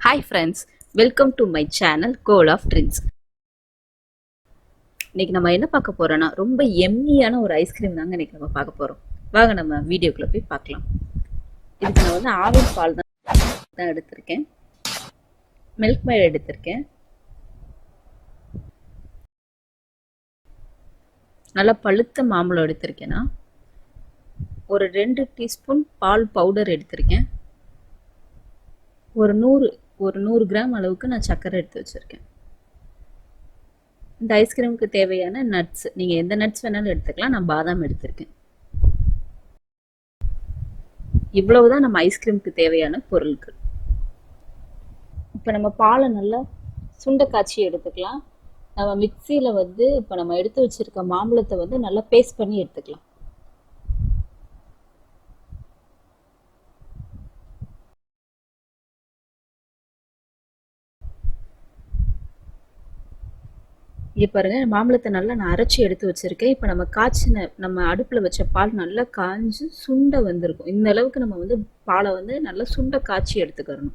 Hi friends, welcome to my channel Goal of Drinks. இன்னைக்கு நம்ம என்ன பார்க்க போறோம்னா ரொம்ப எம்மியான ஒரு ஐஸ்கிரீம் தாங்க இன்னைக்கு நம்ம பார்க்க போறோம். வாங்க நம்ம வீடியோக்குள்ள போய் பார்க்கலாம். இதுக்கு நான் வந்து ஆவின் பால் தான் எடுத்திருக்கேன். மில்க் மேட் எடுத்திருக்கேன். நல்லா பழுத்த மாம்பழம் எடுத்திருக்கேன்னா ஒரு 2 டீஸ்பூன் பால் பவுடர் எடுத்திருக்கேன். ஒரு 100 கிராம் அளவுக்கு நான் சர்க்கரை எடுத்து வச்சிருக்கேன். இந்த ஐஸ்கிரீமுக்கு தேவையான நட்ஸ் நீங்கள் எந்த நட்ஸ் வேணாலும் எடுத்துக்கலாம். நான் பாதாம் எடுத்திருக்கேன். இவ்வளவுதான் நம்ம ஐஸ்கிரீமுக்கு தேவையான பொருட்கள். இப்போ நம்ம பாலை நல்லா சுண்ட காய்ச்சி எடுத்துக்கலாம். நம்ம மிக்சியில் வந்து இப்போ நம்ம எடுத்து வச்சிருக்க மாம்பழத்தை வந்து நல்லா பேஸ்ட் பண்ணி எடுத்துக்கலாம். இங்கே பாருங்கள், மாம்பழத்தை நல்லா நான் அரைச்சி எடுத்து வச்சுருக்கேன். இப்போ நம்ம அடுப்பில் வச்ச பால் நல்லா காய்ஞ்சி சுண்டை வந்திருக்கும். இந்த அளவுக்கு நம்ம வந்து பாலை வந்து நல்லா சுண்டை காய்ச்சி எடுத்துக்கிறணும்.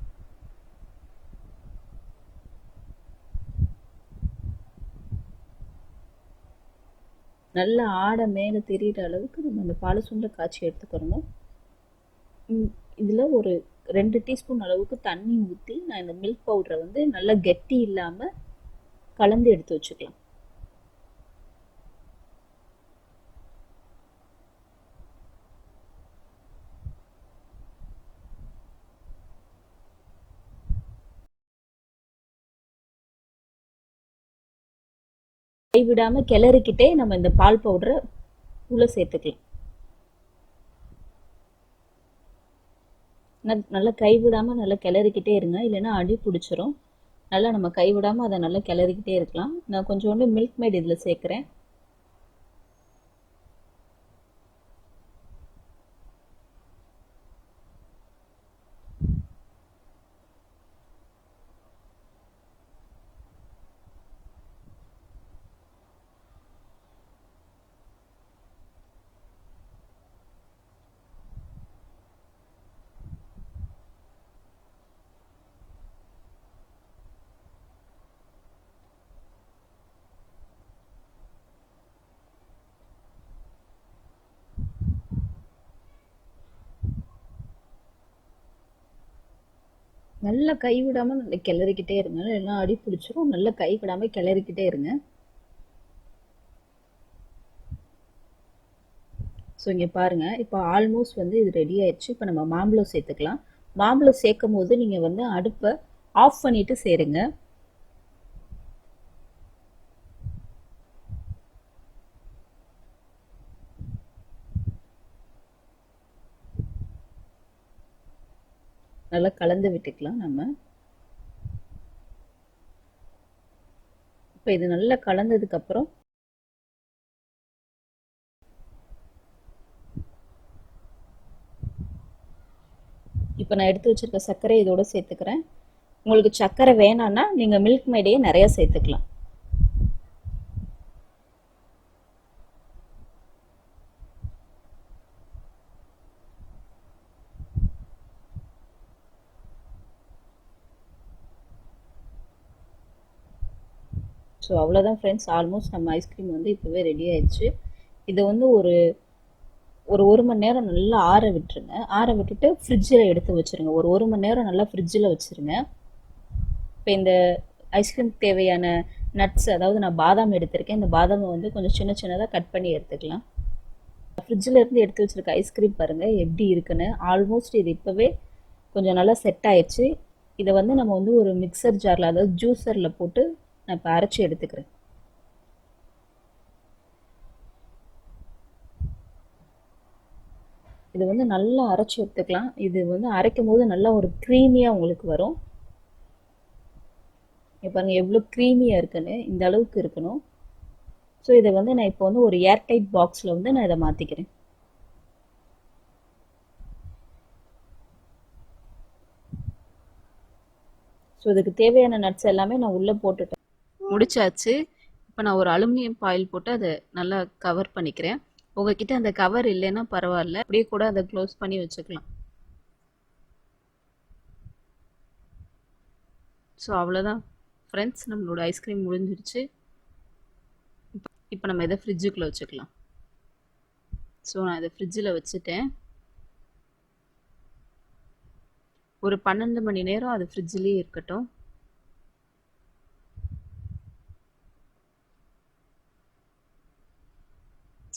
நல்லா ஆடை மேலே தெரிகிற அளவுக்கு நம்ம அந்த பாலை சுண்டை காய்ச்சி எடுத்துக்கிறணும். இதில் ஒரு 2 டீஸ்பூன் அளவுக்கு தண்ணி ஊற்றி நான் இந்த மில்க் பவுடரை வந்து நல்லா கெட்டி இல்லாமல் கலந்து எடுத்து வச்சுக்கலாம். கைவிடாமல் கிளறிக்கிட்டே நம்ம இந்த பால் பவுடரை உள்ள சேர்த்துக்கலாம். நல்லா கைவிடாமல் நல்லா கிளறிக்கிட்டே இருங்க, இல்லைன்னா அடி பிடிச்சிரும். நல்லா நம்ம கைவிடாமல் அதை நல்லா கிளறிக்கிட்டே இருக்கலாம். நான் கொஞ்சோண்டு மில்க் மேட் இதில் சேர்க்குறேன். நல்லா கைவிடாமல் நல்லா கிளறிக்கிட்டே இருங்க, எல்லாம் அடி பிடிச்சிரும். நல்லா கைவிடாமல் கிளறிக்கிட்டே இருங்க. ஸோ இங்கே பாருங்கள், இப்போ ஆல்மோஸ்ட் வந்து இது ரெடி ஆயிடுச்சு. இப்போ நம்ம மாம்பழம் சேர்த்துக்கலாம். மாம்பழம் சேர்க்கும் போது நீங்கள் வந்து அடுப்பை ஆஃப் பண்ணிவிட்டு சேருங்க. நல்லா கலந்து விட்டுக்கலாம் நம்ம. இப்போ இது நல்லா கலந்ததுக்கப்புறம் இப்போ நான் எடுத்து வச்சிருக்க சர்க்கரை இதோட சேர்த்துக்கிறேன். உங்களுக்கு சர்க்கரை வேணான்னா நீங்கள் மில்க் மேடையே நிறையா சேர்த்துக்கலாம். ஸோ அவ்வளோதான் ஃப்ரெண்ட்ஸ், ஆல்மோஸ்ட் நம்ம ஐஸ்கிரீம் வந்து இப்போவே ரெடி ஆயிடுச்சு. இதை வந்து ஒரு மணி நேரம் நல்லா ஆற விட்டுருங்க. ஆற விட்டுட்டு ஃப்ரிட்ஜில் எடுத்து வச்சுருங்க. ஒரு மணி நேரம் நல்லா ஃப்ரிட்ஜில் வச்சுருங்க. இப்போ இந்த ஐஸ்கிரீமுக்கு தேவையான நட்ஸ், அதாவது நான் பாதாம் எடுத்திருக்கேன். இந்த பாதாமை வந்து கொஞ்சம் சின்ன சின்னதாக கட் பண்ணி எடுத்துக்கலாம். ஃப்ரிட்ஜில் இருந்து எடுத்து வச்சுருக்க ஐஸ்கிரீம் பாருங்கள் எப்படி இருக்குன்னு. ஆல்மோஸ்ட் இது இப்போவே கொஞ்சம் நல்லா செட் ஆயிடுச்சு. இதை வந்து நம்ம வந்து ஒரு மிக்சர் ஜாரில், அதாவது ஜூஸரில் போட்டு நான் இப்போ அரைச்சி எடுத்துக்கிறேன். இது வந்து நல்லா அரைச்சி எடுத்துக்கலாம். இது வந்து அரைக்கும் போது நல்லா ஒரு க்ரீமியாக உங்களுக்கு வரும். பாருங்கள் எவ்வளோ க்ரீமியாக இருக்குன்னு. இந்த அளவுக்கு இருக்கணும். ஸோ இதை வந்து நான் இப்போ வந்து ஒரு ஏர்டைட் பாக்ஸில் வந்து நான் இதை மாற்றிக்கிறேன். ஸோ இதுக்கு தேவையான நட்ஸ் எல்லாமே நான் உள்ளே போட்டுட்டேன். முடிச்சாச்சு. இப்போ நான் ஒரு அலுமினியம் ஃபாயில் போட்டு அதை நல்லா கவர் பண்ணிக்கிறேன். உங்ககிட்ட அந்த கவர் இல்லைன்னா பரவாயில்ல, அப்படியே கூட அதை க்ளோஸ் பண்ணி வச்சுக்கலாம். ஸோ அவ்வளோதான் ஃப்ரெண்ட்ஸ், நம்மளோட ஐஸ்கிரீம் முடிஞ்சிருச்சு. இப்போ நம்ம இதை ஃப்ரிட்ஜுக்குள்ளே வச்சுக்கலாம். ஸோ நான் இதை ஃப்ரிட்ஜில் வச்சுட்டேன். ஒரு 12 மணி நேரம் அது ஃப்ரிட்ஜிலேயே இருக்கட்டும்.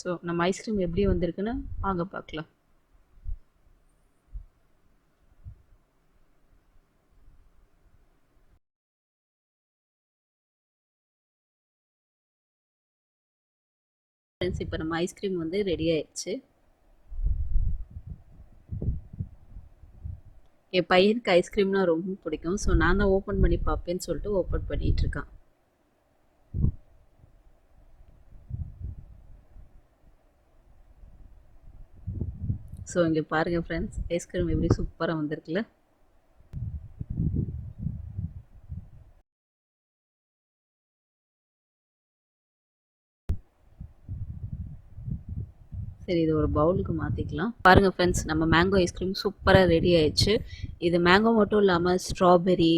ஸோ நம்ம ஐஸ்கிரீம் எப்படி வந்திருக்குன்னு வாங்க பார்க்கலாம். ஃப்ரெண்ட்ஸ், இப்போ நம்ம ஐஸ்கிரீம் வந்து ரெடி ஆயிடுச்சு. என் பையனுக்கு ஐஸ்கிரீம்னா ரொம்ப பிடிக்கும். ஸோ நான் தான் ஓப்பன் பண்ணி பார்ப்பேன்னு சொல்லிட்டு ஓப்பன் பண்ணிட்டு இருக்கான். ஸோ இங்கே பாருங்கள் ஃப்ரெண்ட்ஸ், ஐஸ்கிரீம் எப்படி சூப்பராக வந்திருக்குல்ல. சரி, இது ஒரு பவுலுக்கு மாற்றிக்கலாம். பாருங்கள் ஃப்ரெண்ட்ஸ், நம்ம மேங்கோ ஐஸ்கிரீம் சூப்பராக ரெடி ஆயிடுச்சு. இது மேங்கோ மட்டும் இல்லாமல் ஸ்ட்ராபெரி,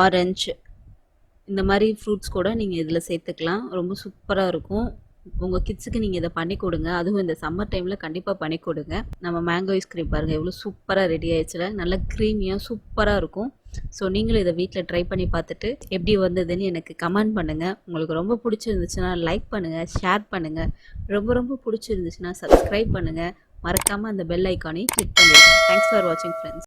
ஆரஞ்சு, இந்த மாதிரி ஃப்ரூட்ஸ் கூட நீங்கள் இதில் சேர்த்துக்கலாம். ரொம்ப சூப்பராக இருக்கும். உங்கள் கிட்ஸுக்கு நீங்கள் இதை பண்ணி கொடுங்க. அதுவும் இந்த சம்மர் டைமில் கண்டிப்பாக பண்ணி கொடுங்க. நம்ம மேங்கோ ஐஸ்கிரீம் பாருங்கள் எவ்வளோ சூப்பராக ரெடி ஆயிடுச்சுல. நல்லா க்ரீமியாக சூப்பராக இருக்கும். ஸோ நீங்களும் இதை வீட்டில் ட்ரை பண்ணி பார்த்துட்டு எப்படி வந்ததுன்னு எனக்கு கமெண்ட் பண்ணுங்கள். உங்களுக்கு ரொம்ப பிடிச்சிருந்துச்சுன்னா லைக் பண்ணுங்கள், ஷேர் பண்ணுங்கள். ரொம்ப ரொம்ப பிடிச்சிருந்துச்சுன்னா சப்ஸ்கிரைப் பண்ணுங்கள். மறக்காமல் அந்த பெல் ஐக்கானையும் கிளிக் பண்ணிடுங்க. தேங்க்ஸ் ஃபார் வாட்சிங் ஃப்ரெண்ட்ஸ்.